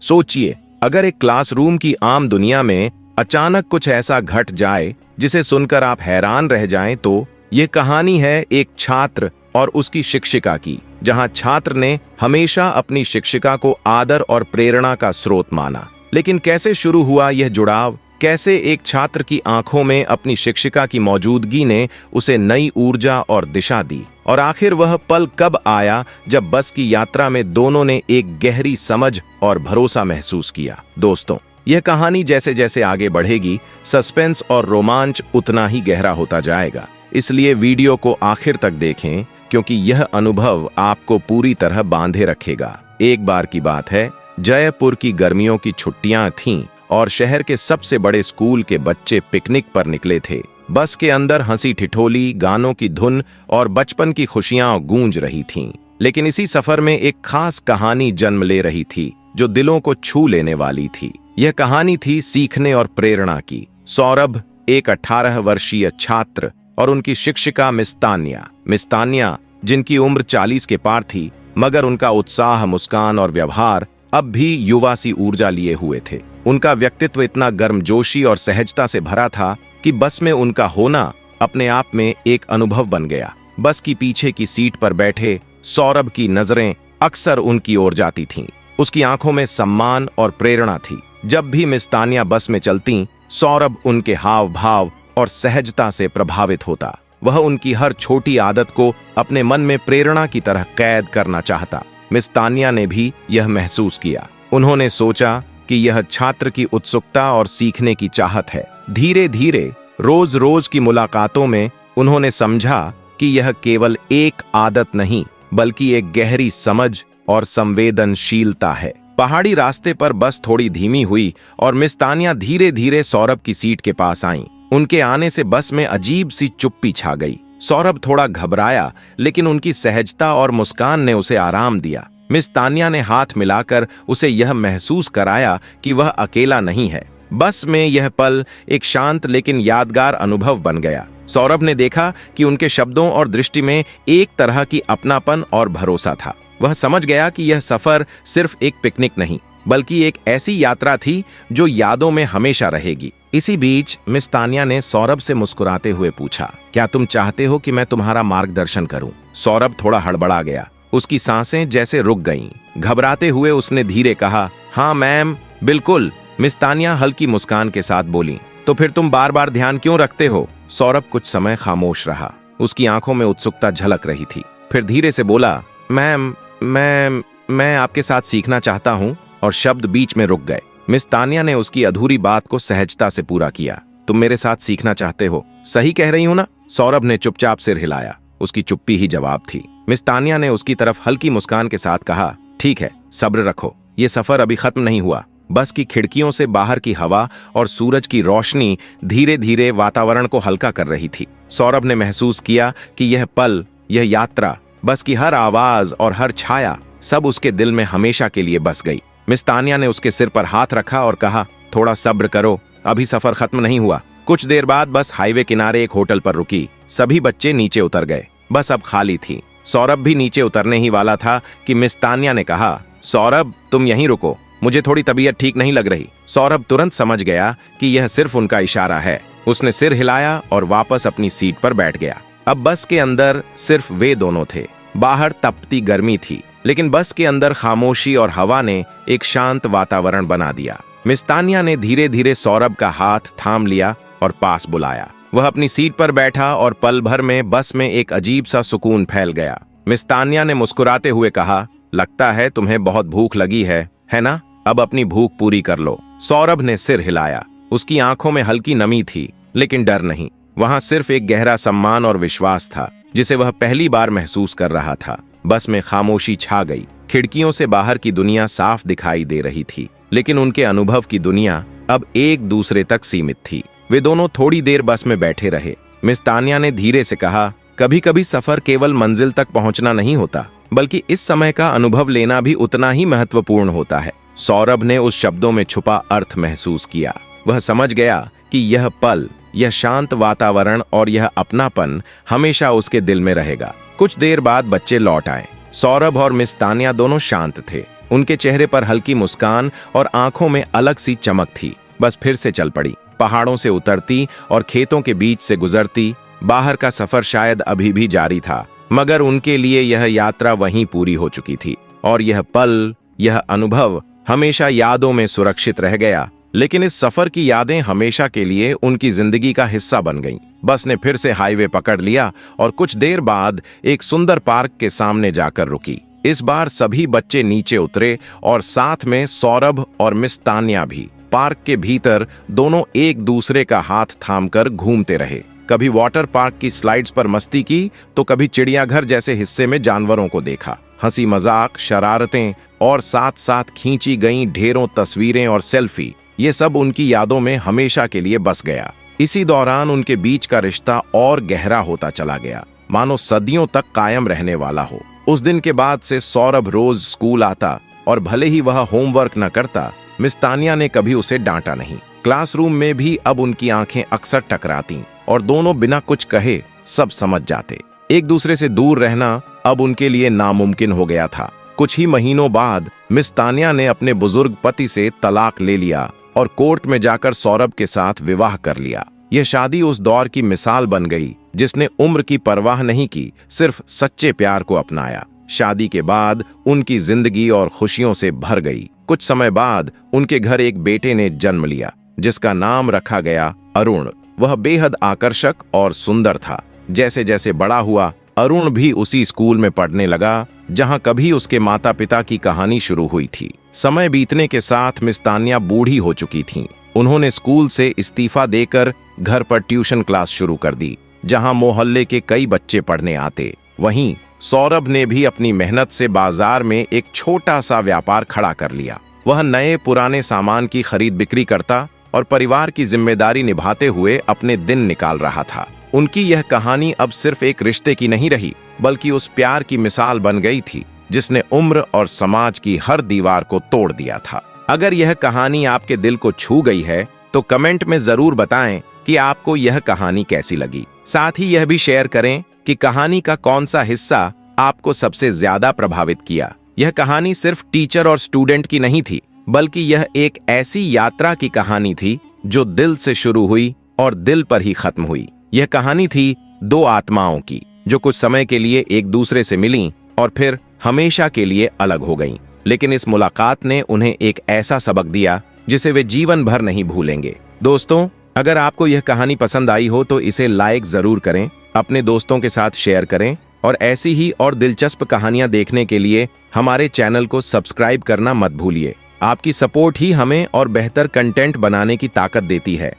सोचिए, अगर एक क्लासरूम की आम दुनिया में अचानक कुछ ऐसा घट जाए जिसे सुनकर आप हैरान रह जाएं, तो ये कहानी है एक छात्र और उसकी शिक्षिका की, जहां छात्र ने हमेशा अपनी शिक्षिका को आदर और प्रेरणा का स्रोत माना। लेकिन कैसे शुरू हुआ यह जुड़ाव? कैसे एक छात्र की आंखों में अपनी शिक्षिका की मौजूदगी ने उसे नई ऊर्जा और दिशा दी? और आखिर वह पल कब आया जब बस की यात्रा में दोनों ने एक गहरी समझ और भरोसा महसूस किया? दोस्तों, यह कहानी जैसे जैसे आगे बढ़ेगी, सस्पेंस और रोमांच उतना ही गहरा होता जाएगा। इसलिए वीडियो को आखिर तक देखें, क्योंकि यह अनुभव आपको पूरी तरह बांधे रखेगा। एक बार की बात है, जयपुर की गर्मियों की छुट्टियां थीं और शहर के सबसे बड़े स्कूल के बच्चे पिकनिक पर निकले थे। बस के अंदर हंसी ठिठोली, गानों की धुन और बचपन की खुशियां गूंज रही थीं। लेकिन इसी सफर में एक खास कहानी जन्म ले रही थी, जो दिलों को छू लेने वाली थी। यह कहानी थी सीखने और प्रेरणा की। सौरभ एक 18 वर्षीय छात्र और उनकी शिक्षिका मिस तान्या, जिनकी उम्र 40 के पार थी, मगर उनका उत्साह, मुस्कान और व्यवहार अब भी युवा सी ऊर्जा लिए हुए थे। उनका व्यक्तित्व इतना गर्मजोशी और सहजता से भरा था कि बस में उनका होना अपने आप में एक अनुभव बन गया। बस की पीछे की सीट पर बैठे सौरभ की नजरें अक्सर उनकी ओर जाती थीं। उसकी आंखों में सम्मान और प्रेरणा थी। जब भी मिस तान्या बस में चलती, सौरभ उनके हाव भाव और सहजता से प्रभावित होता। वह उनकी हर छोटी आदत को अपने मन में प्रेरणा की तरह कैद करना चाहता। मिस तान्या ने भी यह महसूस किया। उन्होंने सोचा कि यह छात्र की उत्सुकता और सीखने की चाहत है। धीरे धीरे, रोज रोज की मुलाकातों में उन्होंने समझा कि यह केवल एक आदत नहीं, बल्कि एक गहरी समझ और संवेदनशीलता है। पहाड़ी रास्ते पर बस थोड़ी धीमी हुई और मिस तान्या धीरे धीरे सौरभ की सीट के पास आईं। उनके आने से बस में अजीब सी चुप्पी छा गई। सौरभ थोड़ा घबराया, लेकिन उनकी सहजता और मुस्कान ने उसे आराम दिया। मिस तान्या ने हाथ मिलाकर उसे यह महसूस कराया कि वह अकेला नहीं है। बस में यह पल एक शांत लेकिन यादगार अनुभव बन गया। सौरभ ने देखा कि उनके शब्दों और दृष्टि में एक तरह की अपनापन और भरोसा था। वह समझ गया कि यह सफर सिर्फ एक पिकनिक नहीं, बल्कि एक ऐसी यात्रा थी जो यादों में हमेशा रहेगी। इसी बीच मिस तान्या ने सौरभ से मुस्कुराते हुए पूछा, क्या तुम चाहते हो कि मैं तुम्हारा मार्गदर्शन करूं? सौरभ थोड़ा हड़बड़ा गया। उसकी सांसें जैसे रुक गईं। घबराते हुए उसने धीरे कहा, हाँ मैम, बिल्कुल। मिस तान्या हल्की मुस्कान के साथ बोली, तो फिर तुम बार बार ध्यान क्यों रखते हो? सौरभ कुछ समय खामोश रहा। उसकी आंखों में उत्सुकता झलक रही थी। फिर धीरे से बोला, मैम, मैं आपके साथ सीखना चाहता हूँ। और शब्द बीच में रुक गए। मिस तान्या ने उसकी अधूरी बात को सहजता से पूरा किया, तुम मेरे साथ सीखना चाहते हो, सही कह रही हूं ना? सौरभ ने चुपचाप सिर हिलाया। उसकी चुप्पी ही जवाब थी। मिस तान्या ने उसकी तरफ हल्की मुस्कान के साथ कहा, ठीक है, सब्र रखो, ये सफर अभी खत्म नहीं हुआ। बस की खिड़कियों से बाहर की हवा और सूरज की रोशनी धीरे धीरे वातावरण को हल्का कर रही थी। सौरभ ने महसूस किया कि यह पल, यह यात्रा, बस की हर आवाज और हर छाया, सब उसके दिल में हमेशा के लिए बस गई। मिस तान्या ने उसके सिर पर हाथ रखा और कहा, थोड़ा सब्र करो, अभी सफर खत्म नहीं हुआ। कुछ देर बाद बस हाईवे किनारे एक होटल पर रुकी। सभी बच्चे नीचे उतर गए। बस अब खाली थी। सौरभ भी नीचे उतरने ही वाला था कि मिस तान्या ने कहा, सौरभ, तुम यहीं रुको, मुझे थोड़ी तबीयत ठीक नहीं लग रही। सौरभ तुरंत समझ गया कि यह सिर्फ उनका इशारा है। उसने सिर हिलाया और वापस अपनी सीट पर बैठ गया। अब बस के अंदर सिर्फ वे दोनों थे। बाहर तपती गर्मी थी, लेकिन बस के अंदर खामोशी और हवा ने एक शांत वातावरण बना दिया। मिस तान्या ने धीरे धीरे सौरभ का हाथ थाम लिया और पास बुलाया। वह अपनी सीट पर बैठा और पल भर में बस में एक अजीब सा सुकून फैल गया। मिस तान्या ने मुस्कुराते हुए कहा, लगता है तुम्हें बहुत भूख लगी है ना? अब अपनी भूख पूरी कर लो। सौरभ ने सिर हिलाया। उसकी आंखों में हल्की नमी थी, लेकिन डर नहीं। वहां सिर्फ एक गहरा सम्मान और विश्वास था, जिसे वह पहली बार महसूस कर रहा था। बस में खामोशी छा गई। खिड़कियों से बाहर की दुनिया साफ दिखाई दे रही थी, लेकिन उनके अनुभव की दुनिया अब एक दूसरे तक सीमित थी। वे दोनों थोड़ी देर बस में बैठे रहे। मिस तान्या ने धीरे से कहा, कभी कभी सफर केवल मंजिल तक पहुंचना नहीं होता, बल्कि इस समय का अनुभव लेना भी उतना ही महत्वपूर्ण होता है। सौरभ ने उस शब्दों में छुपा अर्थ महसूस किया। वह समझ गया कि यह पल, यह शांत वातावरण और यह अपनापन हमेशा उसके दिल में रहेगा। कुछ देर बाद बच्चे लौट आए। सौरभ और मिस तान्या दोनों शांत थे। उनके चेहरे पर हल्की मुस्कान और आंखों में अलग सी चमक थी। बस फिर से चल पड़ी, पहाड़ों से उतरती और खेतों के बीच से गुजरती। बाहर का सफर शायद अभी भी जारी था, मगर उनके लिए यह यात्रा वहीं पूरी हो चुकी थी और यह पल, यह अनुभव हमेशा यादों में सुरक्षित रह गया। लेकिन इस सफर की यादें हमेशा के लिए उनकी जिंदगी का हिस्सा बन गईं। बस ने फिर से हाईवे पकड़ लिया और कुछ देर बाद एक सुंदर पार्क के सामने जाकर रुकी। इस बार सभी बच्चे नीचे उतरे और साथ में सौरभ और मिस तान्या भी। पार्क के भीतर दोनों एक दूसरे का हाथ थामकर घूमते रहे। कभी वाटर पार्क की स्लाइड्स पर मस्ती की तो कभी चिड़ियाघर जैसे हिस्से में जानवरों को देखा। हंसी मजाक, शरारतें और साथ साथ खींची गईं ढेरों तस्वीरें और सेल्फी, ये सब उनकी यादों में हमेशा के लिए बस गया। इसी दौरान उनके बीच का रिश्ता और गहरा होता चला गया, मानो सदियों तक कायम रहने वाला हो। उस दिन के बाद से सौरभ रोज स्कूल आता और भले ही वह होमवर्क न करता, मिस तान्या ने कभी उसे डांटा नहीं। क्लासरूम में भी अब उनकी आंखें अक्सर टकराती और दोनों बिना कुछ कहे सब समझ जाते। एक दूसरे से दूर रहना अब उनके लिए नामुमकिन हो गया था। कुछ ही महीनों बाद मिस तान्या ने अपने बुजुर्ग पति से तलाक ले लिया और कोर्ट में जाकर सौरभ के साथ विवाह कर लिया। यह शादी उस दौर की मिसाल बन गई जिसने उम्र की परवाह नहीं की, सिर्फ सच्चे प्यार को अपनाया। शादी के बाद उनकी जिंदगी और खुशियों से भर गई। कुछ समय बाद उनके घर एक बेटे ने जन्म लिया जिसका नाम रखा गया अरुण। वह बेहद आकर्षक और सुंदर था। जैसे जैसे बड़ा हुआ, अरुण भी उसी स्कूल में पढ़ने लगा जहां कभी उसके माता पिता की कहानी शुरू हुई थी। समय बीतने के साथ मिस तान्या बूढ़ी हो चुकी थीं। उन्होंने स्कूल से इस्तीफा देकर घर पर ट्यूशन क्लास शुरू कर दी, जहां मोहल्ले के कई बच्चे पढ़ने आते। वहीं सौरभ ने भी अपनी मेहनत से बाजार में एक छोटा सा व्यापार खड़ा कर लिया। वह नए पुराने सामान की खरीद बिक्री करता और परिवार की जिम्मेदारी निभाते हुए अपने दिन निकाल रहा था। उनकी यह कहानी अब सिर्फ एक रिश्ते की नहीं रही, बल्कि उस प्यार की मिसाल बन गई थी जिसने उम्र और समाज की हर दीवार को तोड़ दिया था। अगर यह कहानी आपके दिल को छू गई है तो कमेंट में जरूर बताएं कि आपको यह कहानी कैसी लगी। साथ ही यह भी शेयर करें कि कहानी का कौन सा हिस्सा आपको सबसे ज्यादा प्रभावित किया। यह कहानी सिर्फ टीचर और स्टूडेंट की नहीं थी, बल्कि यह एक ऐसी यात्रा की कहानी थी जो दिल से शुरू हुई और दिल पर ही खत्म हुई। यह कहानी थी दो आत्माओं की जो कुछ समय के लिए एक दूसरे से मिलीं और फिर हमेशा के लिए अलग हो गईं। लेकिन इस मुलाकात ने उन्हें एक ऐसा सबक दिया जिसे वे जीवन भर नहीं भूलेंगे। दोस्तों, अगर आपको यह कहानी पसंद आई हो तो इसे लाइक जरूर करें, अपने दोस्तों के साथ शेयर करें और ऐसी ही और दिलचस्प कहानियां देखने के लिए हमारे चैनल को सब्सक्राइब करना मत भूलिए। आपकी सपोर्ट ही हमें और बेहतर कंटेंट बनाने की ताकत देती है।